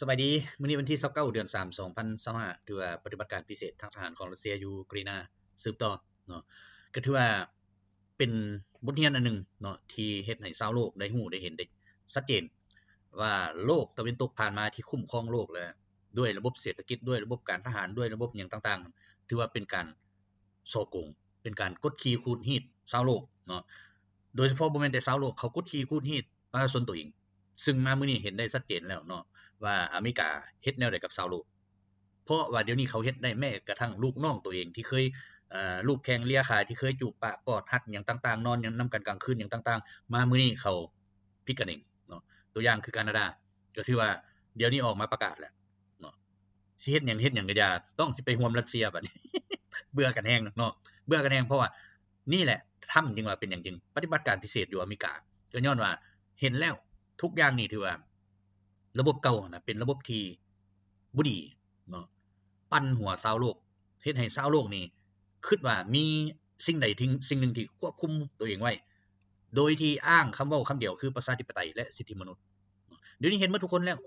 สบายดีมื้อนี้วันที่29เดือน3 2025ถือว่าปฏิบัติการพิเศษทางทหารของรัสเซียยูเครนาสืบต่อเนาะก็ถือว่าเป็นบทเรียนอันหนึ่งเนาะที่เฮ็ดให้ชาวโลกได้รู้ได้เห็นได้ชัดเจนว่าโลกตะวันตกผ่านมาที่คุ้มครองโลกแล้วด้วยระบบเศรษฐกิจด้วยระบบการทหารด้วยระบบหยังต่างๆถือว่าเป็นการฉ้อโกงเป็นการกดขี่ขูดรีดชาวโลกเนาะโดยเฉพาะบ่แม่นแต่ชาวโลกเขากดขี่ขูดรีดประชาชนตัวเองซึ่งมามื้อนี้เห็นได้ชัดเจนแล้วเนาะ ว่าอเมริกาเฮ็ดแนวใดกับชาวโลกเพราะว่าเดี๋ยวนี้เขาเฮ็ดได้แม้กระทั่งลูกน้องตัวเองที่เคยลูกแข้งเลียขาที่เคยจูบปากกอดรัดหยังต่างๆนอนหยังนำกันกลางคืนหยังต่างๆมามื้อนี้เขาผิดกันเองเนาะตัวอย่างคือแคนาดาก็ถือว่าเดี๋ยวนี้ออกมาประกาศแล้วเนาะสิเฮ็ดหยังก็อย่าต้องสิไปร่วมรัสเซียบัดนี้เบื่อกันแฮงเนาะเบื่อกันแฮงเพราะว่านี่แหละทำจริงว่าเป็นหยังจริงปฏิบัติการพิเศษอยู่อเมริกาก็ย้อนว่าเห็นแล้วทุกอย่างนี่ถือว่า ระบบเก่าน่ะเป็นระบบที่บ่ดีเนาะปั่นหัวชาวโลกเฮ็ดให้ชาวโลกนี่คิดว่ามีสิ่งใดทิ้งสิ่งหนึ่งที่ควบคุมตัวเองไว้โดยที่อ้างคำเว้าคำเดียวคือประชาธิปไตยและสิทธิมนุษย์เดี๋ยวนี้เห็นหมดทุกคนแล้ว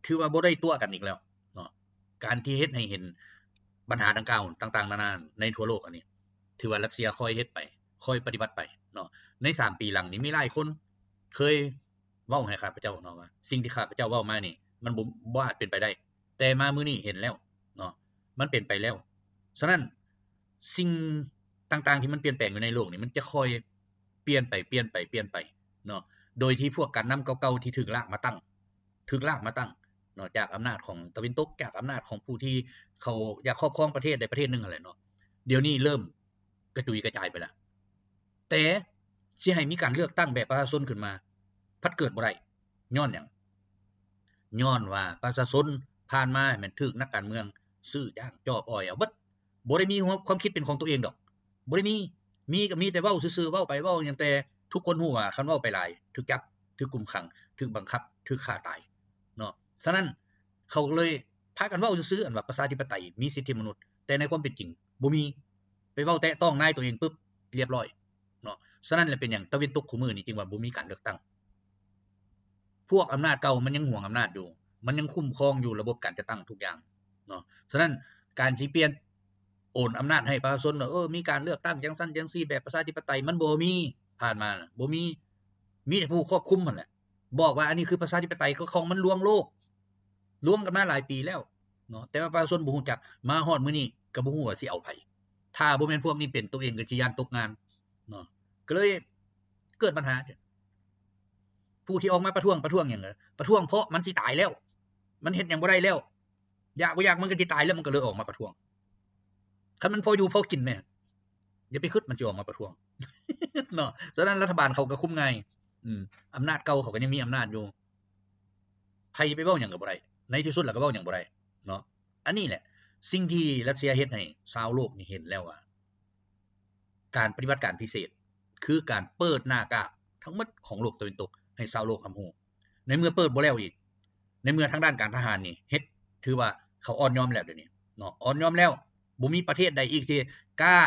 ถือว่าบ่ได้ตัวกันอีกแล้วเนาะการที่เฮ็ดให้เห็นปัญหาดังกล่าวต่างๆนานาในทั่วโลกอันนี้ถือว่ารัสเซียค่อยเฮ็ดไปค่อยปฏิบัติไปเนาะใน3ปีหลังนี้มีหลายคนเคย เว้าให้ข้าพเจ้าเนาะว่าสิ่งที่ข้าพเจ้าเว้ามานี่มันบ่อาจเป็นไปได้แต่มามื้อนี้เห็นแล้วเนาะมันเป็นไปแล้วฉะนั้นสิ่งต่างๆที่มันเปลี่ยนแปลงอยู่ในโลกนี่มันจะค่อยเปลี่ยนไปเนาะโดยที่พวกการนำเก่าๆที่ถูกลากมาตั้งเนาะจากอำนาจของตะวันตกจากอำนาจของผู้ที่เขาอยากครอบครองประเทศใดประเทศหนึ่งนั่นแหละเนาะเดี๋ยวนี้เริ่มกระจุยกระจายไปแล้วแต่สิให้มีการเลือกตั้งแบบประชาชนขึ้นมาพัดเกิดบ่ได้ย้อนหยังย้อนว่าประชาชนผ่านมาแม่นถูกนักการเมืองซื้อจ้างจอบอ้อยเอาเบิดบ่ได้มีความคิดเป็นของตัวเองดอกบ่ได้มีก็มีแต่เว้าซื่อๆเว้าไปเว้าหยังแต่ทุกคนรู้ว่าคันเว้าไปหลายถูกจับถูกกุมขังถูกบังคับถูกฆ่าตายเนาะฉะนั้นเขาเลยพากันเว้าซื่อๆอันว่าประชาธิปไตยมีสิทธิมนุษย์แต่ในความเป็นจริงบ่มีไปเว้าแตะต้องนายตัวเองปึ๊บเรียบร้อยเนาะฉะนั้นแหละเป็นหยังตะวันตกคุมื้อนี้จึงว่าบ่มีการเลือกตั้ง พวกอำนาจเก่ามันยังห่วงอำนาจอยู่ มันยังคุ้มครองอยู่ระบบการจัดตั้งทุกอย่างเนาะฉะนั้นการสิเปลี่ยนโอนอำนาจให้ประชาชนว่ามีการเลือกตั้งจังซั่นจังซี่แบบประชาธิปไตยมันบ่มีผ่านมาน่ะบ่มีแต่ผู้ควบคุมนั่นแหละบอกว่าอันนี้คือประชาธิปไตยก็ของมันลวงโลกลวงกันมาหลายปีแล้วเนาะแต่ว่าประชาชนบ่รู้จักมาฮอดมื้อนี้ก็บ่รู้ว่าสิเอาไผถ้าบ่แม่นพวกนี้เป็นตัวเองก็สิย้านตกงานเนาะก็เลยเกิดปัญหาผู้ที่ออกมาประท้วงหยังประท้วงเพราะมันสิตายแล้ว มันเฮ็ดหยังบ่ได้แล้วอยากบ่อยากมันก็สิตายแล้วมันก็เลยออกมาประท้วงคันมันพออยู่พอกินแม่อย่าไปคิดมันสิออกมาประท้วงเนาะฉะนั้นรัฐบาลเขาก็คุมง่ายอำนาจเก่าเขาก็ยังมีอำนาจอยู่ไผไปเว้าหยังก็บ่ได้ในที่สุดแล้วก็เว้าหยังบ่ได้เนาะอันนี้แหละสิ่งที่รัสเซียเฮ็ดให้ชาวโลกนี่เห็นแล้วว่าการปฏิบัติการพิเศษคือการเปิดหน้ากากทั้งหมดของโลกตะวันตกให้ชาวโลกรับรู้ในเมื่อเปิดบ่แล้วอีกในเมื่อทางด้านการทหารนี่เฮ็ดถือว่าเขาอ่อนยอมแล้วเดี๋ยวนี้เนาะอ่อนยอมแล้วบ่มีประเทศใดอีกที่กล้า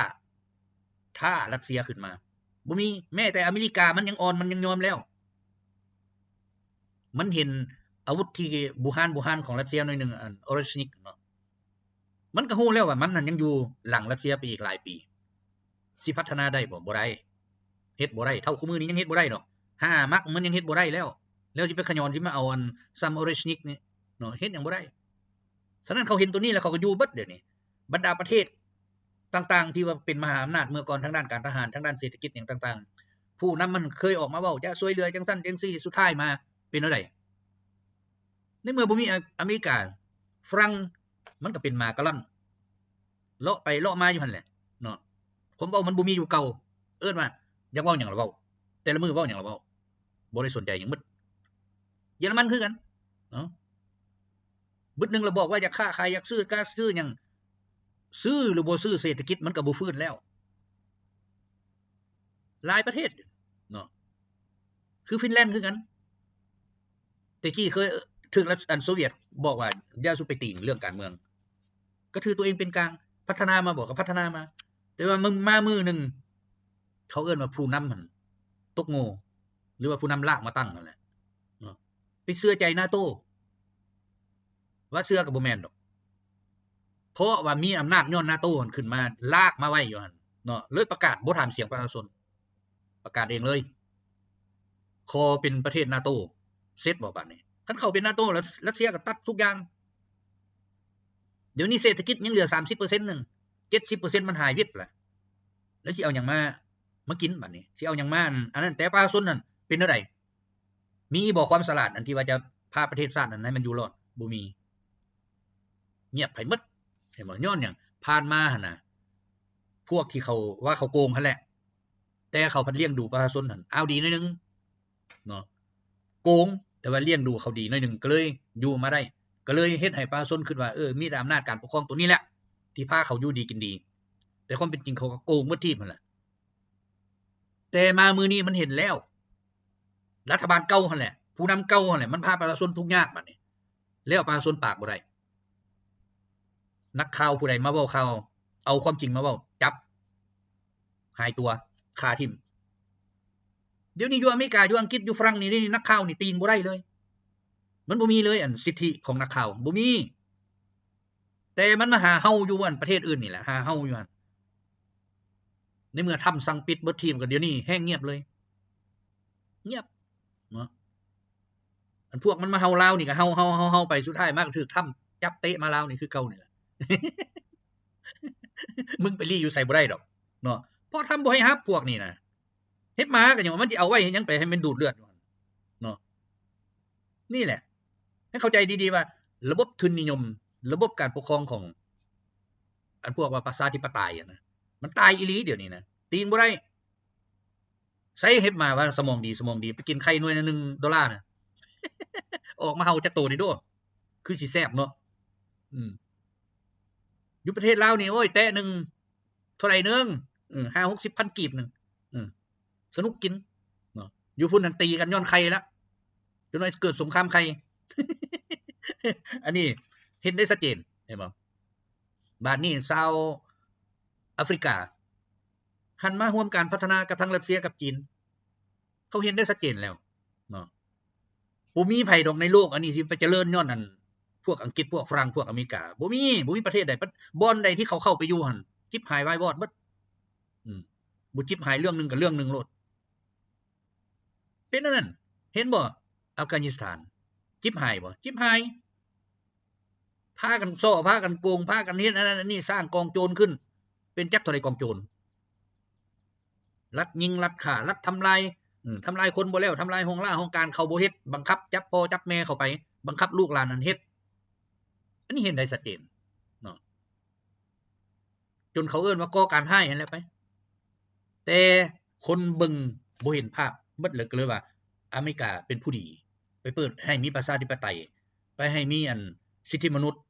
ท้ารัสเซียขึ้นมาบ่มีแม้แต่อเมริกามันยังอ่อนมันยังยอมแล้วมันเห็นอาวุธที่บูฮานของรัสเซียหน่อยนึงอันออเรชนิกเนาะมันก็รู้แล้วว่ามันนั่นยังอยู่หลังรัสเซียไปอีกหลายปีสิพัฒนาได้บ่ได้เฮ็ดบ่ได้เท่าคุมื้อนี้ยังเฮ็ดบ่ได้ดอก5มักมันยังเฮ็ดบ่ได้แล้วสิไปขยอนสิมาเอาอันซัมออเรชนิกนี่เนาะเฮ็ดหยังบ่ได้ฉะนั้นเขาเห็นตัวนี้แล้วเขาก็อยู่เบิดเดี๋ยวนี้บรรดาประเทศต่างๆที่ว่าเป็นมหาอำนาจเมื่อก่อนทางด้านการทหารทางด้านเศรษฐกิจหยังต่างๆผู้นำมันเคยออกมาเว้าจะช่วยเหลือจังซั่นจังซี่สุดท้ายมาเป็นจั่งใดในเมื่อบ่มีอเมริกาฝรั่งมันก็เป็นหมากะลั่นเลาะไปเลาะมาอยู่หั่นแหละเนาะผมเว้ามันบ่มีอยู่เก่าเอิ้นว่าอยากเว้าหยังล่ะเว้าแต่ละมื้อเว้าหยังล่ะเว้าบ่ได้สนใจหยังหมดเยอรมันคือกันเนาะบึดนึงแล้วบอกว่าอยากค้าขายอยากซื้อก๊าซซื้อหยังซื้อหรือบ่ซื้อเศรษฐกิจมันก็บ่ฟื้นแล้วหลายประเทศเนาะคือฟินแลนด์คือกันแต่กี้เคยถึงรัฐอันโซเวียตบอกว่าอย่าสุไปติงเรื่องการเมืองก็ถือตัวเองเป็นกลางพัฒนามาบอกก็พัฒนามาแต่ว่ามึงมามื้อนึงเขาเอิ้นว่าผู้นำหั่นตกโง่หรือว่าผู้นำลากมาตั้งนั่นแหละเนาะไปเชื่อใจ NATO ว่าเชื่อก็บ่แม่นดอกเพราะว่ามีอำนาจย้อน NATO หั้นขึ้นมาลากมาไว้อยู่หั่นเนาะเลยประกาศบ่ถามเสียงประชาชนประกาศเองเลยขอเป็นประเทศ NATO เสร็จบ่บัดนี้คันเข้าเป็น NATO แล้วรัสเซียก็ตัดทุกอย่างเดี๋ยวนี้เศรษฐกิจยังเหลือ 30% นึง 70% มันหายวิบล่ะแล้วสิเอาหยังมากินบัดนี้สิเอาหยังมาอันนั้นแต่ประชาชนนั่นเป็นจังได๋มีบ่ความฉลาดอันที่ว่าจะพาประเทศชาตินั้นให้มันอยู่รอดบ่มีเงียบไปหมดเห็นบ่ย้อนหยังผ่านมาหั่นน่ะพวกที่เขาว่าเขาโกงหั่นแหละแต่เขาพัดเลี้ยงดูประชาชนหั่นเอาดีหน่อยนึงเนาะโกงแต่ว่าเลี้ยงดูเขาดีหน่อยนึงก็เลยอยู่มาได้ก็เลยเฮ็ดให้ประชาชนคิดว่ามีอำนาจการปกครองตัวนี้แหละที่พาเขาอยู่ดีกินดีแต่ความเป็นจริงเขาก็โกงหมดทีนั่นแหละแต่มามื้อนี้มันเห็นแล้วรัฐบาลเก่าหั่นแหละผู้นำเก่าหั่นแหละมันพาประชาชนทุกข์ยากบัดนี้แล้วประชาชนปากบ่ได้นักข่าวผู้ใดมาเว้าข่าวเอาความจริงมาเว้าจับหายตัวคาทิ่มเดี๋ยวนี้อยู่อเมริกาอยู่อังกฤษอยู่ฝรั่งนี่นักข่าวนี่ตีนบ่ได้เลยมันบ่มีเลยอันสิทธิของนักข่าวบ่มีแต่มันมาหาเฮาอยู่อันประเทศอื่นนี่แหละหาเฮาอยู่หั่นในเมื่อทำสั่งปิดเบิดทีมก็เดี๋ยวนี้แห้งเงียบเลยเงียบเนาะอันพวกมันมาเฮาลาวนี่ก็เฮาไปสุดท้ายมาก็ถูกทำจับเตะมาลาวนี่คือเก่านี่แหละ มึงไปรีอยู่ใส่บ่ได้ดอกเนาะเพราะทำบ่ให้ฮับพวกนี่นะเฮ็ดมาก็ยังว่ามันสิเอาไว้เฮ็ดหยังไปให้มันดูดเลือดเนาะนี่แหละให้เข้าใจดีๆว่าระบบทุนนิยมระบบการปกครองของอันพวกว่าประชาธิปไตยนะมันตายอีหลีเดี๋ยวนี้นะตีนบ่ได้ใส่เฮ็ดมาว่าสมองดีไปกินไข่หน่วยละ$1น่ะ ออกมาเฮาจักโตนี่โดคือสิแซ่บเนาะอยู่ประเทศลาวนี่โอ้ยแตะนึงเท่าไหร่นึง50-60,000กีบนึงสนุกกินเนาะอยู่พุ่นนั่นตีกันย้อนไข่แล้วจนว่าเกิดสงครามไข่ อันนี้เห็นได้ชัดเจนเห็นบ่บาดนี้ชาวแอฟริกาหันมาร่วมการพัฒนากับทั้งรัสเซียกับจีนเขาเห็นได้ชัดเจนแล้วเนาะบ่มีไผดอกในโลกอันนี้สิไปเจริญย้อนนั่นพวกอังกฤษพวกฝรั่งพวกอเมริกาบ่มีประเทศใดบ่อนใดที่เขาเข้าไปอยู่หั่นจิบหายวายวอดเบิดบ่จิบหายเรื่องนึงก็เรื่องนึงโลดเป็นอันนั้นเห็นบ่อัฟกานิสถานจิบหายบ่จิบหายพากันซ้อพากันโกงพากันเฮ็ดอันนั้นอันนี้สร้างกองโจรขึ้นเป็นจักเท่าใดกองโจรลัดยิงลัดฆ่าลัดทำลายคนบ่แล้วทำลายห้องการเขาบ่เฮ็ดบังคับจับพ่อจับแม่เข้าไปบังคับลูกหลานนั้นเฮ็ดอันนี้เห็นได้ชัดเจนเนาะจนเขาเอิ้นว่าก่อการร้ายนั่นแหละไปแต่คนเบิ่งบ่เห็นภาพเบิดเลยก็เลยว่าอเมริกาเป็นผู้ดีไปเปิดให้มีประชาธิปไตยไปให้มีอันสิทธิมนุษย์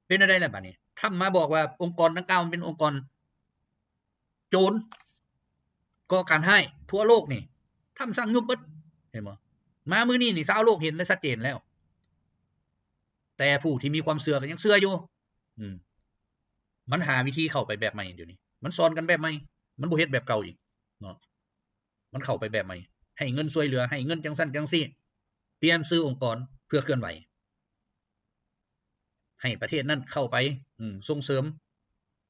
เป็นอะไรล่ะบัดนี้ทำมาบอกว่าองค์กรดังกล่าวมันเป็นองค์กรโจรก่อการร้ายทั่วโลกนี่ทำสั่งยุบเบิดเห็นบ่มามื้อนี้นี่ชาวโลกเห็นได้ชัดเจนแล้วแต่ผู้ที่มีความเชื่อก็ยังเชื่ออยู่มันหาวิธีเข้าไปแบบใหม่เดี๋ยวนี้มันสอนกันแบบใหม่มันบ่เฮ็ดแบบเก่าอีกเนาะมันเข้าไปแบบใหม่ให้เงินช่วยเหลือให้เงินจังซั่นจังซี่เปลี่ยนชื่อองค์กรเพื่อเคลื่อนไหวให้ประเทศนั้นเข้าไปส่งเสริม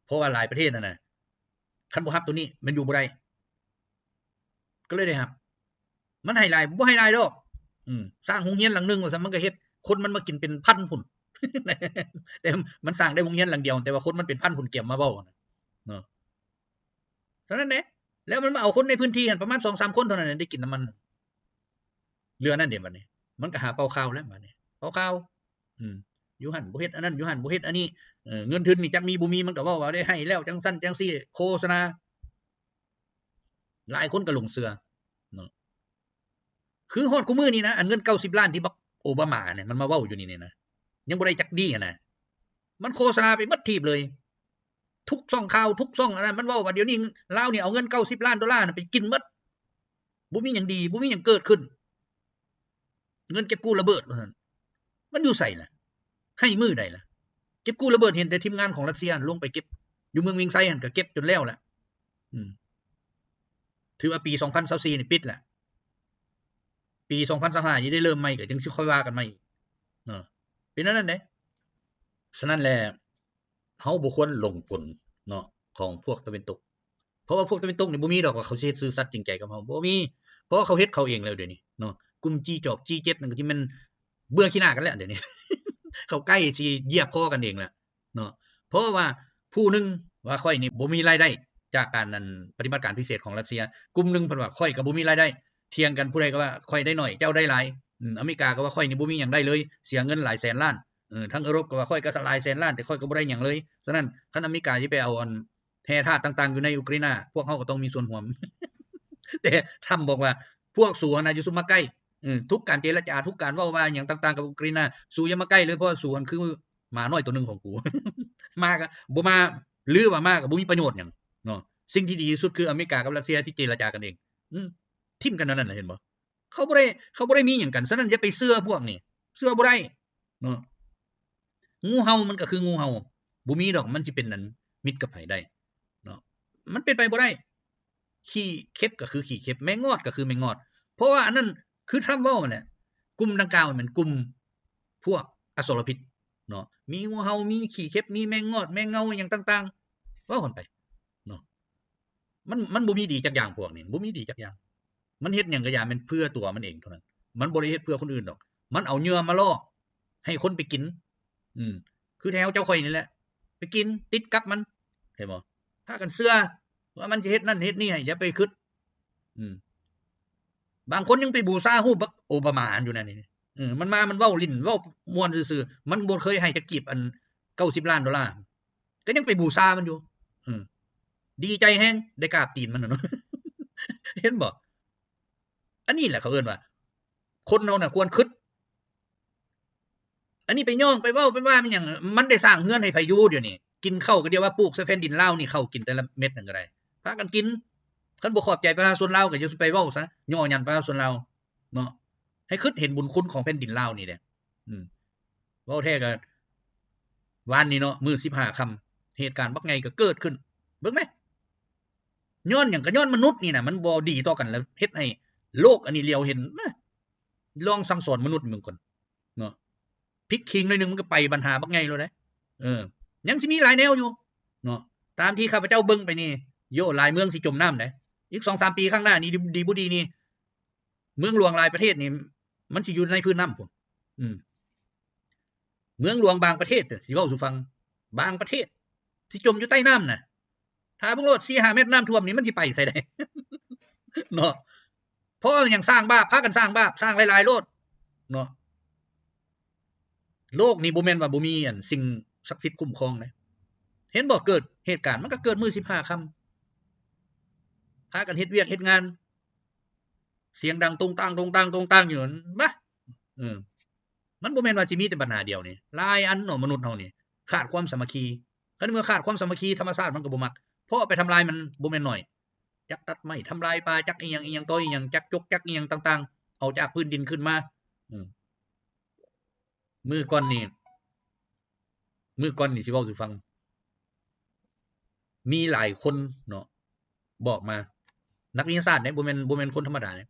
เพราะว่าหลายประเทศนั่นน่ะคันบ่รับตัวนี้มันอยู่บ่ได้ก็เลยได้ครับมันให้หลายบ่ให้หลายดอกสร้างโรงเรียนหลังนึงว่าซั่นมันก็เฮ็ดคนมันมากินเป็นพันพุ่น แต่มันสร้างได้โรงเรียนหลังเดียวแต่ว่าคนมันเป็นพันพุ่นเก็บมาเว้าเนาะเท่านั้นแหละแล้วมันมาเอาคนในพื้นที่กันประมาณ 2-3 คนเท่านั้นได้กินน้ำมันเรือนั่นเด้บัดนี้มันก็หาเป่าข่าวแล้วบัดนี้เป่าข่าวอยู่หั่นบ่เฮ็ดอันนั้นอยู่หั่นบ่เฮ็ดอันนี้เงินทุนนี่จักมีบ่มีมันก็เว้าว่าได้ให้แล้วจังซั่นจังซี่โฆษณาหลายคนก็หลงเชื่อเนาะคือฮอดคุมื้อนี้นะอันเงิน90ล้านที่บักโอบามาเนี่ยมันมาเว้าอยู่นี่นะยังบ่ได้จักดีนะมันโฆษณาไปหมดทีบเลยทุกช่องข่าวทุกช่องอันนั้นมันเว้าว่าเดี๋ยวนี้ลาวนี่เอาเงิน$90 ล้านน่ะไปกินหมดบ่มีหยังดีบ่มีหยังเกิดขึ้นเงินเก็บกู้ระเบิดว่าซั่นมันอยู่ไสล่ะให้มื้อใดล่ะเก็บกู้ระเบิดเห็นแต่ทีมงานของรัสเซียลงไปเก็บอยู่เมืองวิงไซหั่นก็เก็บจนแล้วล่ะถือว่าปี2024นี่ปิดแหละปี2025นี่ได้เริ่มใหม่ก็จังสิค่อยว่ากันใหม่ เป็นอันนั้นเด้ฉะนั้นแหละเฮาบ่ควรหลงกลเนาะของพวกตะวันตกเพราะว่าพวกตะวันตกนี่บ่มีดอกว่าเขาสิเฮ็ดซื่อสัตย์จริงใจกับเฮาบ่มีเพราะว่าเขาเฮ็ดเขาเองแล้วเดี๋ยวนี้เนาะกลุ่มจี้จอกจี้เจ็ดนั่นก็ที่มันเบื่อขี้หน้ากันแล้วเดี๋ยวนี้ เขาใกล้สิเหยียบคอกันเองแล้วเนาะเพราะว่าผู้หนึงว่าข้อยนี่บ่มีรายได้จากการนั้นปฏิบัติการพิเศษของรัสเซียกลุ่มหนึงเพิ่นว่าข้อยก็บ่มีรายได้เถียงกันผู้ใดก็ว่าข้อยได้น้อยเจ้าได้หลายอเมริกาก็ว่าข้อยนี่บ่มีหยังได้เลยเสียเงินหลายแสนล้านทั้งยุโรปก็ว่าข้อยก็หลายแสนล้านแต่ข้อยก็บ่ได้หยังเลยฉะนั้นคันอเมริกาสิไปเอาอันแร่ธาตุต่างๆอยู่ในยูเครนพวกเฮาก็ต้องมีส่วนร่วม แต่ทรัมป์บอกว่าพวกสู่น่ะอยู่ซุมาใกล้ทุกการเจรจาทุกการเว้าว่าหยังต่างๆกับยูเครนสู่อย่ามาใกล้เลยเพราะสู่มันคือหมาน้อยตัวนึงของกู มาก็บ่มาหรือว่ามาก็บ่มีประโยชน์หยังเนาะสิ่งที่ดีที่สุดคืออเมริกากับรัสเซียที่เจรจากันเองทิ่มกันนั่นน่ะเห็นบ่เขาบ่ได้มีหยังกันฉะนั้นอย่าไปเชื่อพวกนี้เชื่อบ่ได้เนาะงูเห่ามันก็คืองูเห่าบ่มีดอกมันสิเป็นนั้นมิตรกับไผได้เนาะมันเป็นไปบ่ได้ขี้เข็บก็คือขี้เข็บแมงงอดก็คือแมงงอดเพราะว่าอันนั้นคือทรัมป์เว้านั่นแหละกลุ่มดังกล่าวมันกลุ่มพวกอสรพิษเนาะมีงูเห่ามีขี้เข็บมีแมงงอดแมงเงาหยังต่างๆเว้ากันไปเนาะมันบ่มีดีจักอย่างพวกนี้บ่มีดีจักอย่างมันเฮ็ดหยังก็อย่ามันเพื่อตัวมันเองเท่านั้นมันบ่ได้เฮ็ดเพื่อคนอื่นดอกมันเอาเหยื่อมาล่อให้คนไปกินคือแถวเจ้าข่อยนี่แหละไปกินติดกับมันเห็นบ่พากันเชื่อว่ามันสิเฮ็ดนั่นเฮ็ดนี่ให้อย่าไปคิดบางคนยังไปบูชารูปบักโอบามาอยู่นั่นนี่มันมามันเว้าลิ้นเว้าม่วนซื่อๆมันบ่เคยให้จักกีบอัน$90 ล้านก็ยังไปบูชามันอยู่ดีใจแฮงได้กราบตีนมันเนาะ เห็นบ่อันนี้แหละเขาเอิ้นว่าคนเราน่ะควรคิดอันนี้ไปย่องไปเว้าไปว่ามันหยังมันได้สร้างเรือนให้ไผอยู่เดี๋ยวนี้กินข้าวก็เดียวว่าปลูกใส่แผ่นดินลาวนี่ข้าวกินแต่ละเม็ดนั่นก็ได้พากันกินคันบ่ขอบใจประชาชนลาวก็อย่าไปเว้าซะย่อหยันประชาชนลาวเนาะให้คิดเห็นบุญคุณของแผ่นดินลาวนี่แหละเว้าแท้ก็วานนี้เนาะมื้อ15ค่ำเหตุการณ์บักใหญ่ก็เกิดขึ้นเบิ่งแหมย้อนหยังก็ย้อนมนุษย์นี่น่ะมันบ่ดีต่อกันแล้วเฮ็ดให้โลกอันนี้เลียวเห็นลองสั่งสอนมนุษย์มึงก่อนเนาะพลิกคิงหน่อยนึงมันก็ไปปัญหาบักใหญ่แล้วเด้ยังสิมีหลายแนวอยู่เนาะตามที่ข้าพเจ้าเบิ่งไปนี่โยหลายเมืองสิจมน้ำเด้อีก 2-3 ปีข้างหน้านี้ดีบ่ดีนี่เมืองหลวงหลายประเทศนี่มันสิอยู่ในพื้นน้ำพุ่นเมืองหลวงบางประเทศสิเว้าสู่ฟังบางประเทศสิจมอยู่ใต้น้ำน่ะถ้าเบิ่งโลด 4-5 เมตรน้ำท่วมนี่มันสิไปไสได้ เนาะเพราะหยังสร้างบาปพากันสร้างบาปสร้างหลายๆโลดเนาะโลกนี้บ่แม่นว่าบ่มีอันสิ่งศักดิ์สิทธิ์คุ้มครองนะเห็นบ่เกิดเหตุการณ์มันก็เกิดมื้อ15ค่ำพากันเฮ็ดเวียกเฮ็ดงานเสียงดังตุงตังอยู่นั่นบะมันบ่แม่นว่าสิมีแต่ปัญหาเดียวนี่หลายอันเนาะมนุษย์เฮานี่ขาดความสามัคคีคันเมื่อขาดความสามัคคีธรรมชาติมันก็บ่มักเพราะไปทำลายมันบ่แม่นน้อยจักตัดไม้ทำลายป่าจักอีหยังต้อยอีหยังจักจกจักอีหยังต่างๆเอาจากพื้นดินขึ้นมามื้อก่อนนี่สิเว้าสู่ฟังมีหลายคนเนาะบอกมานักวิทยาศาสตร์เนี่ยบ่แม่นคนธรรมดาเนี่ย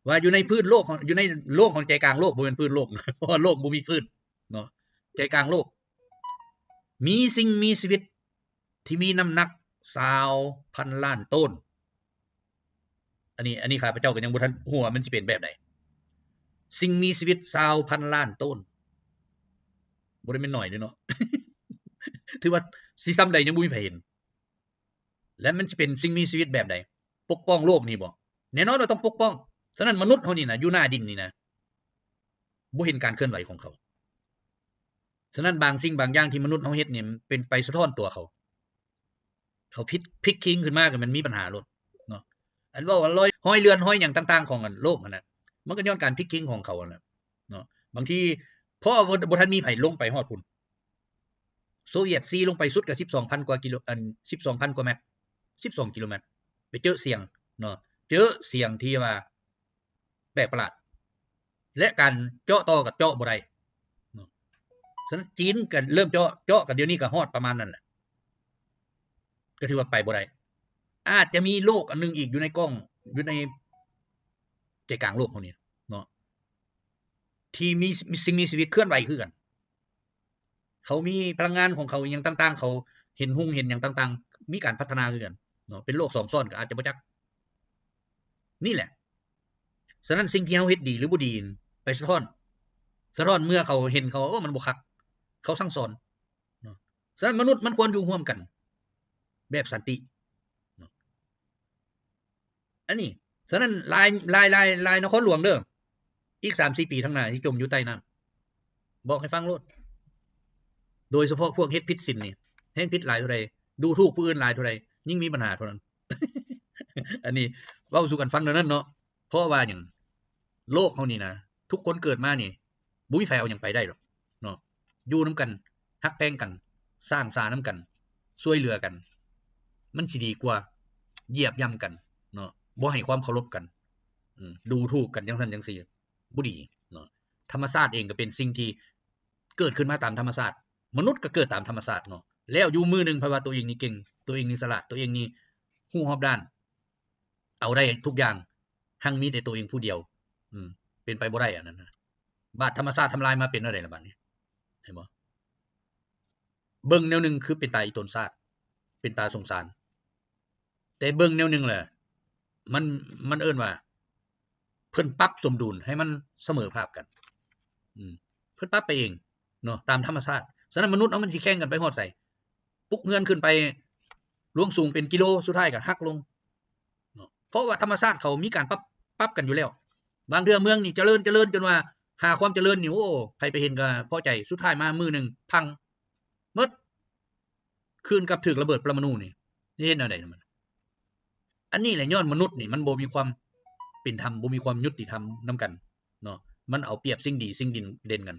ว่าอยู่ในพื้นโลกของอยู่ในโลกของใจกลางโลกบ่แม่นพื้นโลกเพราะว่าโลกบ่มีพื้นเนาะใจกลางโลกมีสิ่งมีชีวิตที่มีน้ำหนัก20,000 ล้านต้นอันนี้ข้าพเจ้าก็ยังบ่ทันฮู้ว่ามันสิเป็นแบบใดสิ่งมีชีวิต20,000 ล้านต้นบ่ได้แม่นน้อยเด้อเนาะ ถือว่าสิซ้ำใดยังบ่มีไผเห็นและมันสิเป็นสิ่งมีชีวิตแบบใดปกป้องโลกนี่บ่แน่นอนว่าต้องปกป้องฉะนั้นมนุษย์เฮานี่น่ะอยู่หน้าดินนี่นะบ่เห็นการเคลื่อนไหวของเขาฉะนั้นบางสิ่งบางอย่างที่มนุษย์เฮาเฮ็ดนี่เป็นไปสะท้อนตัวเขาพลิกคิงขึ้นมาก็มันมีปัญหาโลดเนาะอันว่าห้อยเรือนห้อยหยังต่างๆของโลกนั่นน่ะมันก็ย้อนการพลิกคิงของเขานั่นแหละเนาะบางทีเพราะบ่ทันมีไผลงไปฮอดพุ่นโซเวียตซีลงไปสุดก็ 12,000 กว่ากิโล12,000 กว่าเมตร12 กิโลเมตรไปเจอเสียงเนาะเจอเสียงที่ว่าแปลกประหลาดและการเจาะต่อกับเจาะบ่ได้เนาะฉะนั้นจีนก็เริ่มเจาะกันเดี๋ยวนี้ก็ฮอดประมาณนั้นแหละก็ถือว่าไปบ่ได้อาจจะมีโลกอันนึงอีกอยู่ในกล้องอยู่ในใจกลางโลกเฮานี่เนาะท ที่มีสิ่งมีชีวิตเคลื่อนไหวคือกันเขามีพลังงานของเขาอย่างต่างๆเขาเห็นเห็นอย่างต่างๆมีการพัฒนาคือกันเนาะเป็นโลก2ซ้อนก็อาจจะบ่จักนี่แหละฉะนั้นสิ่งที่เฮาเฮ็ดดีหรือบ่ดีไปสะท้อนเมื่อเขาเห็นเขามันบ่คักเขาสั่งสอนเนาะฉะนั้นมนุษย์มันควรอยู่ร่วมกันแบบสันติเนาะอันนี้ฉะนั้นลายนครหลวงเด้ออีก 3-4 ปีข้างหน้าสิจมอยู่ใต้น้ำบอกให้ฟังโลดโดยเฉพาะพวกเฮ็ดผิดศีลนี่เฮ็ดผิดหลายเท่าใดดูถูกผู้อื่นหลายเท่าใดยิ่งมีปัญหาเท่านั้น อันนี้เว้าสู่กันฟังเท่านั้นเนาะเพราะว่าหยังโลกเฮานี่นะทุกคนเกิดมานี่บ่มีไผเอาหยังไปได้หรอกเนาะอยู่นำกันฮักแพงกันสร้างสรรค์นำกันช่วยเหลือกันมันสิดีกว่าเหยียบย่ำกันเนาะบ่ให้ความเคารพกันดูถูกกันจังซั่นจังซี่บ่ดีเนาะธรรมชาติเองก็เป็นสิ่งที่เกิดขึ้นมาตามธรรมชาติมนุษย์ก็เกิดตามธรรมชาติเนาะแล้วอยู่มื้อนึงเพราะว่าตัวเองนี่เก่งตัวเองนี่ฉลาดตัวเองนี่ฮู้รอบด้านเอาได้ทุกอย่างหั้งมีแต่ตัวเองผู้เดียวเป็นไปบ่ได้อันนั้นนะบาดธรรมชาติทำลายมาเป็นอะไรล่ะบัดนี้เห็นบ่เบิ่งแนวนึงคือเป็นตาอีตนชาติเป็นตาสงสารแต่เบิ่งแนวนึงแหละมันเอิ้นว่าเพิ่นปรับสมดุลให้มันเสมอภาพกันเพิ่นปรับไปเองเนาะตามธรรมชาติฉะนั้นมนุษย์มันสิแข่งกันไปฮอดไสปุกเฮือนขึ้นไปลงสูงเป็นกิโลสุดท้ายก็หักลงเนาะเพราะว่าธรรมชาติเขามีการปรับกันอยู่แล้วบางเทื่อเมืองนี่เจริญจนว่าหาความเจริญนี่โอ้ใครไปเห็นก็พอใจสุดท้ายมามื้อนึงพังหมดคืนกับถูกระเบิดปรมาณูนี่เฮ็ดแนวใดมันอันนี้แหละย้อนมนุษย์นี่มันบ่มีความเป็นธรรมบ่มีความยุติธรรมนำกันเนาะมันเอาเปรียบสิ่งดีสิ่งเด่นกัน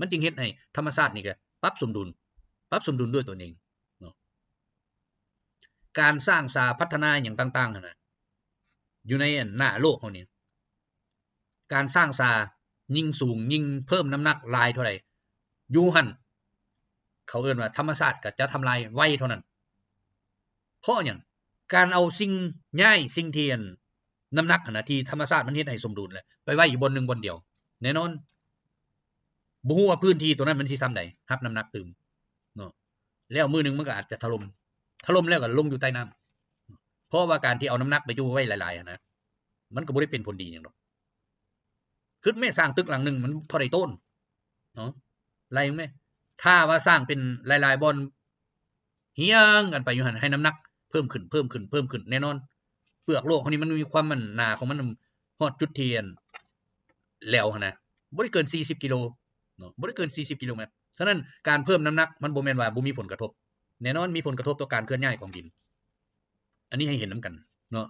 มันจึงเฮ็ดให้ธรรมชาตินี่ก็ปรับสมดุลด้วยตัวเองเนาะการสร้างสาพัฒนาอย่างต่างๆนั่นน่ะอยู่ในหน้าโลกเฮานี่การสร้างสายิ่งสูงยิ่งเพิ่มน้ำหนักหลายเท่าใดอยู่หั่นเขาเอิ้นว่าธรรมชาติก็จะทำลายไวเท่านั้นเพราะหยังการเอาสิ่งย้ายสิ่งที่น้ำหนักน่ะที่ธรรมชาติมันเฮ็ดให้สมดุลแหละไปไว้อยู่บนนึงบนเดียวแน่นอนบ่ฮู้ว่าพื้นที่ตรงนั้นมันสิส่ำใดรับน้ำหนักตึมเนาะแล้วมื้อนึงมันก็อาจจะถล่มแล้วก็ลงอยู่ใต้น้ำเพราะว่าการที่เอาน้ำหนักไปอยู่ไว้หลายๆนะมันก็บ่ได้เป็นผลดีหยังดอกคือแม่สร้างตึกหลังนึงมันเท่าใดต้นเนาะไรแม่ถ้าว่าสร้างเป็นหลายๆบ่อนเฮียงกันไปอยู่หั่นให้น้ำหนักเพิ่มขึ้นแน่นอนเปลือกโลกเฮานี่มันมีความมันหนาของมันฮอดจุดที่แล้วหั่นนะบ่ได้เกิน40กิโลเนาะบ่ได้เกิน40กิโลเมตรฉะนั้นการเพิ่มน้ำหนักมันบ่แม่นว่าบ่มีผลกระทบแน่นอนมีผลกระทบต่อการเคลื่อนย้ายของดินอันนี้ให้เห็นนำกันเนาะ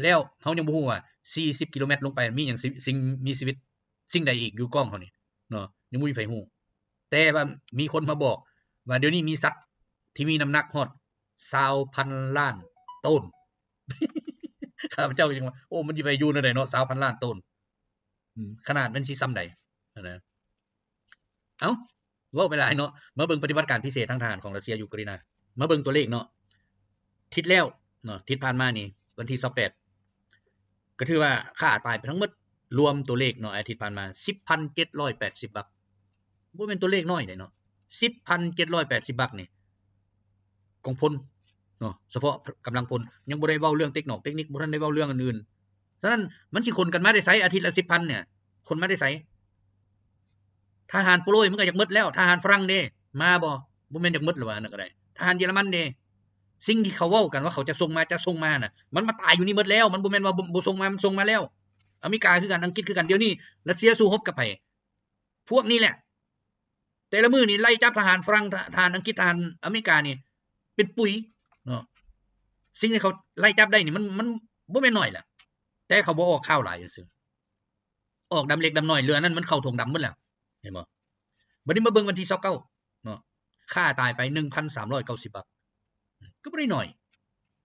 แล้วเฮายังบ่ฮู้ว่า40กิโลเมตรลงไปมีหยังสิ่งมีชีวิตสิ่งใดอีกอยู่กองเฮานี่เนาะยังบ่มีไผฮู้แต่ว่ามีคนมาบอกว่าเดี๋ยวนี้มีสัตว์ที่มีน้ำหนักฮอด20,000 ล้านต้น ข้าพเจ้ายังว่าโอ้มันสิไปอยู่แนวใดเนาะ 20,000 ล้านต้นขนาดมันสิส่ำใดนะเอ้าเว้าไปหลายเนาะมาเบิ่งปฏิบัติการพิเศษทางทหารของรัสเซียยูเครนมาเบิ่งตัวเลขเนาะทิศแล้วเนาะทิศผ่านมานี่วันที่28ก็ถือว่าค่าตายไปทั้งหมดรวมตัวเลขเนาะอาทิตย์ผ่านมา 10,780 บักบ่แม่นตัวเลขน้อยเด้เนาะ 10,780 บักนี่กองพลเนาะเฉพาะกำลังพลยังบ่ได้เว้าเรื่องเทคนิคบ่ทันได้เว้าเรื่องอื่นๆฉะนั้นมันสิคนกันมาได้ไสอาทิตย์ละ 10,000 เนี่ยคนมาได้ไสทหารโปโลยมันก็อยากหมดแล้วทหารฝรั่งเด้มาบ่แม่นอยากหมดหรอว่านั่นก็ได้ทหารเยอรมันเด้สิ่งที่เขาเว้ากันว่าเขาจะส่งมาน่ะมันมาตายอยู่นี่หมดแล้วมันบ่แม่นว่าบ่ส่งมามันส่งมาแล้วอเมริกาคือกันอังกฤษคือกันเดี๋ยวนี้รัสเซียสู้รบกับไผพวกนี้แหละแต่ละมื้อนี่ไล่จับทหารฝรั่งทหารอังกฤษทหารอเมริกานี่เป็นปุ๋ยเนาะสิ่งที่เขาไล่จับได้นี่มันบ่แม่นน้อยล่ะแต่เขาบ่ออกข่าวหลายซื่อออกดำเล็กดำน้อยเรือนั้นมันเข้าทงดำหมดแล้วเห็นบ่บัดนี้มาเบิ่งวันที่29เนาะค่าตายไป 1,390 บาทก็บ่ได้น้อย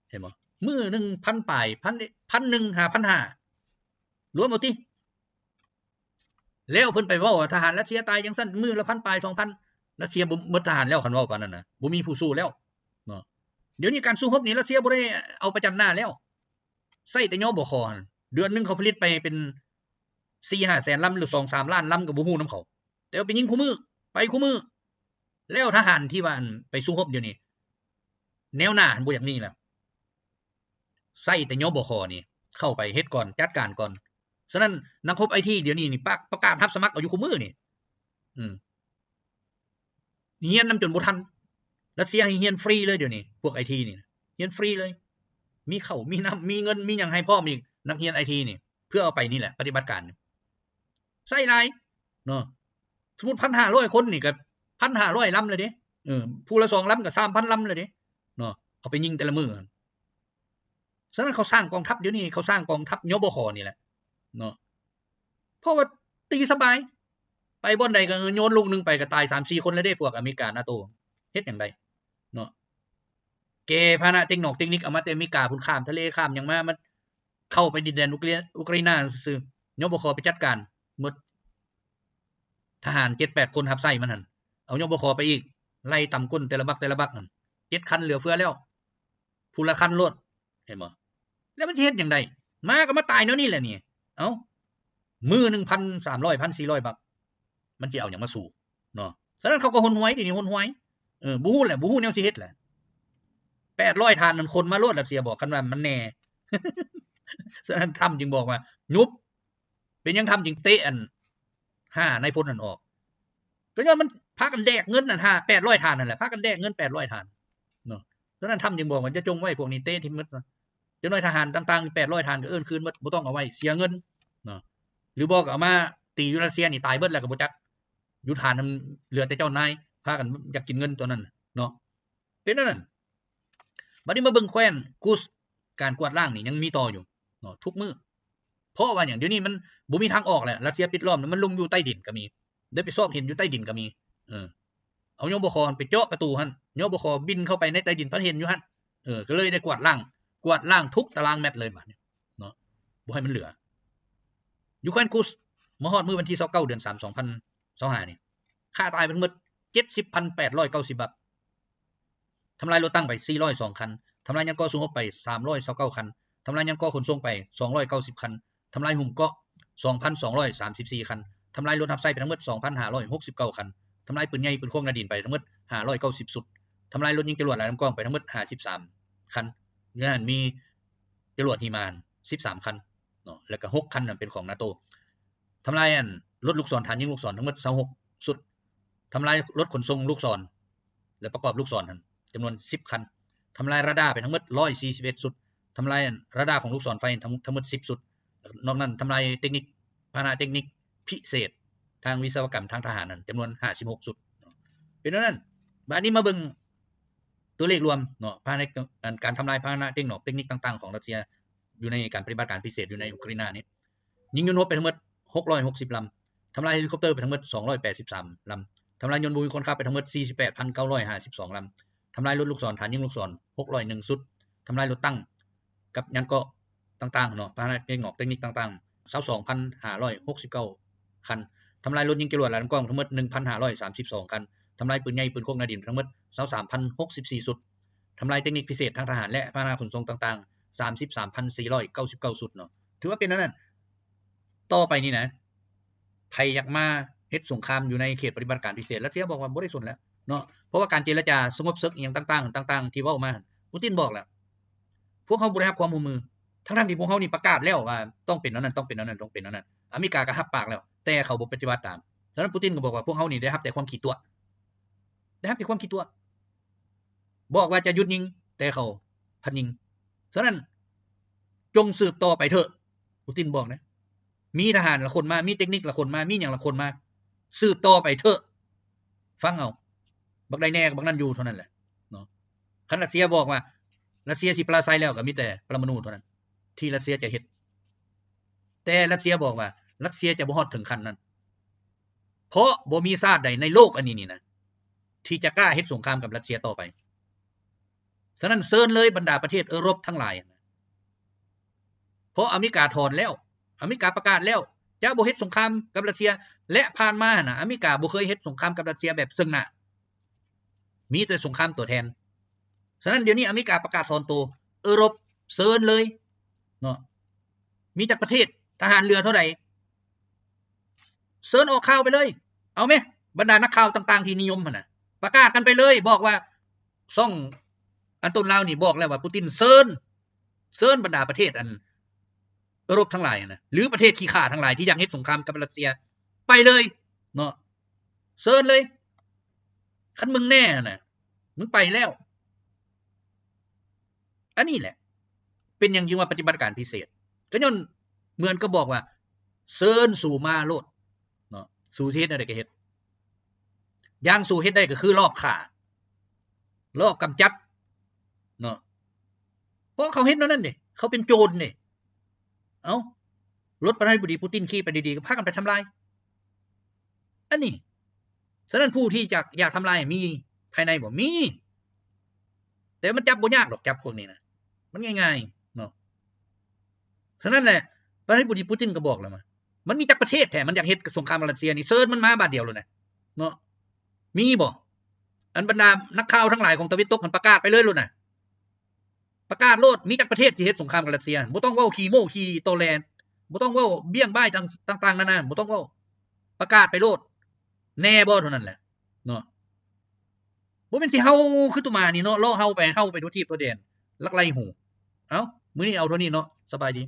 เห็นบ่มื้อนึง1,000ปลาย 1,000 5,500รวมเอาติแล้วเพิ่นไปเว้าว่าทหารรัสเซียตายจังซั่นมื้อละ 1,000 ปลาย 2,000 รัสเซียบ่หมดทหารแล้วคันเว้าปานนั้นน่ะบ่มีผู้สู้แล้วเนาะเดี๋ยวนี้การสู้รบนี่รัสเซียบ่ได้เอาประจันหน้าแล้วใช้แต่ยบคเดือนนึงเขาผลิตไปเป็น 4-5 แสนลำหรือ 2-3 ล้านลำก็บ่ฮู้นำเขาแต่ว่าไปยิงคู่มือไปคู่มือแล้วทหารที่ว่าไปสู้รบเดี๋ยวนี้แนวหน้าบ่อย่างนี้แหละใส่แต่ยบคนี่เข้าไปเฮ็ดก่อนจัดการก่อนฉะนั้นนักรบไอทีเดี๋ยวนี้นี่ประกาศรับสมัครเอาอยู่คู่มือนี่เรียนนำจนบ่ทันรัสเซียให้เรียนฟรีเลยเดี๋ยวนี้พวกไอทีนี่เรียนฟรีเลยมีข้าวมีน้ำมีเงินมีหยังให้พร้อมอีกนักเรียนไอทีนี่เพื่อเอาไปนี่แหละปฏิบัติการใส่หลายเนาะสมมุติ 1,500 คนนี่ก็ 1,500 ลำเลยเด้ผู้ละ2ลำก็ 3,000 ลำเลยเด้เนาะเอาไปยิงแต่ละมื้อฉะนั้นเขาสร้างกองทัพเดี๋ยวนี้เขาสร้างกองทัพยบคนี่แหละเนาะเพราะว่าตีสบายไปบ่อนใดก็โยนลูกนึงไปก็ตาย 3-4 คนเลยเด้พวกอเมริกา NATO เฮ็ดจังไดเนาะเกพานะเทคนิคเอามาแต่อเมริกาพุ่นข้ามทะเลข้ามหยังมามันเข้าไปดินแดนอุกราอินาซื่อยบคไปจัดการหมดทหาร 7-8 คนรับใช้มันหั่นเอายบคไปอีกไล่ตำก้นแต่ละบักหั่น7คันเหลือเฟือแล้วผู้ละคันโลดเห็นบ่แล้วมันสิเฮ็ดจังไดมาก็มาตายแนวนี้แหละนี่เอ้ามื้อนึง 1,300 1,400 บักมันสิเอาหยังมาสู้เนาะฉะนั้นเขาก็หนหวยนี่หนหวยบ่ฮู้แหละบ่ฮู้แนวสิเฮ็ดแหละ800ทานนั้นคนมาโลดรัสเซียบอกกันว่ามันแน่ฉะนั้นทำจึงบอกว่ายุบเป็นยังทำจึงเตะอัน5นายพลนั่นออกก็ย้อนมันพากันแดกเงินนั่น800ทานนั่นแหละพากันแดกเงิน800ทานเนาะฉะนั้นทำจึงบอกว่าจะจงไว้พวกนี้เตะทิ่มหมดจังน้อยทหารต่างๆ800ทานก็เอิ้นคืนหมดบ่ต้องเอาไว้เสียเงินเนาะหรือบ่ก็เอามาตีอยู่รัสเซียนี่ตายเบิดแล้วก็บ่จักอยู่ฐานนั้นเหลือแต่เจ้านายพากันอยากกินเงินตัวนั้นเนาะเป็นนั่นบัดนี้มาเบิ่งแคว้นกุสการกวาดล้างนี่ยังมีต่ออยู่เนาะทุกมื้อเพราะว่าหยังเดี๋ยวนี้มันบ่มีทางออกแล้วรัสเซียปิดล้อมมันลงอยู่ใต้ดินก็มีได้ไปซอกเห็นอยู่ใต้ดินก็มีเอายบคไปเจาะประตูหั่นยบคบินเข้าไปในใต้ดินเพิ่นเห็นอยู่หั่นก็เลยได้กวาดล้างทุกตารางเมตรเลยบัดนี้เนาะบ่ให้มันเหลืออยู่แคว้นกุสมาฮอดมื้อวันที่29เดือน3 2025นี่ค่าตายเป็นหมด 70,890 บาททำลายรถตั้งไป402คันทำลายยันก่อสูงไป329คันทำลายยันก่อขนส่งไป290คันทำลายหุ่มเกาะ 2,234 คันทำลายรถทับไส้ไปทั้งหมด 2,569 คันทำลายปืนใหญ่ปืนโค้งนาดินไปทั้งหมด590สุดทำลายรถยิงจรวดหลายลำกล้องไปทั้งหมด53คันงานมีจรวดฮิมาน13คันเนาะแล้วก็6คันนั่นเป็นของ NATO ทำลายรถลูกศรฐานยิงลูกศรทั้งหมด26สุดทำลายรถขนส่งลูกศรและประกอบลูกศรนั่นจำนวน10คันทำลายราดาร์ไปทั้งหมด141สุดทำลายราดาร์ของลูกศรไฟทั้งหมด10สุดนอกนั้นทำลายเทคนิคพาหนะเทคนิคพิเศษทางวิศวกรรมทางทหารนั่นจำนวน56สุดเป็นนั้นบัดนี้มาเบิ่งตัวเลขรวมเนาะพาหนะการทำลายพาหนะเทคนิคต่างๆของรัสเซียอยู่ในการปฏิบัติการพิเศษอยู่ในยูเครนนี้ยิงยนต์รบไปทั้งหมด660ลำทำลายเฮลิคอปเตอร์ไปทั้งหมด283ลำทำลายยนต์บุยคนขับไปทั้งหมด 48,952 ลำทำลายรถลูกศรฐานยิงลูกศร601สุดทำลายรถตั้งกับยันเกาะต่างๆเนาะพาหนะเทคนิคต่างๆ 22,569 คันทำลายรถยิงจรวดหลายลำกล้องทั้งหมด 1,532 คันทำลายปืนใหญ่ปืนโค้งนาดินทั้งหมด 23,064 สุดทำลายเทคนิคพิเศษทางทหารและพาหนะขนส่งต่างๆ 33,499 สุดเนาะถือว่าเป็นนั้นต่อไปนี่นะไผอยากมาเฮ็ดสงครามอยู่ในเขตปฏิบัติการพิเศษรัสเซียบอกว่าบ่ได้สนแล้วเนาะเพราะว่าการเจรจาสงบศึกอีหยังต่างๆที่เว้ามาปูตินบอกแล้วพวกเขาบ่ได้รับความร่วมมือทั้งๆที่พวกเขานี่ประกาศแล้วว่าต้องเป็นนั้นต้องเป็นนั้นต้องเป็นนั้นอเมริกาก็รับปากแล้วแต่เขาบ่ปฏิบัติตามฉะนั้นปูตินก็บอกว่าพวกเขานี่ได้รับแต่ความขี้ตัวบอกว่าจะหยุดยิงแต่เขาพันยิงฉะนั้นจงสืบต่อไปเถอะปูตินบอกนะมีทหารละคนมามีเทคนิคละคนมามีหยังละคนมาสืบต่อไปเถอะฟังเอาบักได้แน่บักนั้นอยู่เท่านั้นแหละเนาะคันรัสเซียบอกว่ารัสเซียสิปราศัยแล้วก็มีแต่ปรมาณูเท่านั้นที่รัสเซียจะเฮ็ดแต่รัสเซียบอกว่ารัสเซียจะบ่ฮอดถึงขั้นนั้นเพราะบ่มีชาติใดในโลกอันนี้นี่นะที่จะกล้าเฮ็ดสงครามกับรัสเซียต่อไปฉะนั้นเชิญเลยบรรดาประเทศยุโรปทั้งหลายเพราะอเมริกาถอนแล้วอเมริกาประกาศแล้วจะบ่เฮ็ดสงครามกับรัสเซียและผ่านมาน่ะอเมริกาบ่เคยเฮ็ดสงครามกับรัสเซียแบบซึ่งหน้ามีแต่สงครามตัวแทนฉะนั้นเดี๋ยวนี้อเมริกาประกาศถอนตัวยุโรปเชิญเลยเนาะมีจักประเทศทหารเรือเท่าใด เชิญออกข่าวไปเลยเอาไหมบรรดานักข่าวต่างๆที่นิยมหั่นน่ะประกาศกันไปเลยบอกว่าซ่องอันต้นลาวนี่บอกแล้วว่าปูตินเชิญบรรดาประเทศอันยุโรปทั้งหลายนะหรือประเทศขี้ข่าทั้งหลายที่อยากเฮ็ดสงครามกับรัสเซียไปเลยเนาะเชิญเลยคันมึงแน่น่ะมึงไปแล้วอันนี้แหละเป็นอย่างยิ่งว่าปฏิบัติการพิเศษก็ย้อนเหมือนก็บอกว่าเชิญสู่มาโลดเนาะสู่เฮ็ดได้ก็เฮ็ดอย่างสู่เฮ็ดได้ก็คือรอบฆ่ารอบกำจัดเนาะเพราะเขาเฮ็ดนั่นนี่เขาเป็นโจรนี่เอ้ารถประธานาธิบดีปูตินขี่ไปดีๆก็พากันไปทำลายอันนี้ฉะนั้นผู้ที่อยากทำลายมีภายในบ่มีแต่มันจับบ่ยากดอกจับพวกนี้นะมันง่ายๆเนาะฉะนั้นแหละประธานาธิบดีปูตินก็บอกแล้วมันมีจักประเทศแท้มันอยากเฮ็ดสงครามกับรัสเซียนี่เซิร์ชมันมาบาดเดียวเลยนะเนาะมีบ่อันบรรดานักข่าวทั้งหลายของตะวันตกมันประกาศไปเลยโลดน่ะประกาศโลดมีจักประเทศที่เฮ็ดสงครามกับรัสเซียบ่ต้องเว้าขี้โม้ขี้โตแลบ่ต้องเว้าเบี้ยงบ้ายต่างๆนานาบ่ต้องเว้าประกาศไปโลดแน่บ่เท่านั้นแหละเนาะบ่แม่นสิเฮาคือตุมานี่เนาะล่อเฮาไปทั่วทิพย์ทั่วแดนลักไล่หูเอ้ามื้อนี้เอาเท่านี้เนาะสบายดี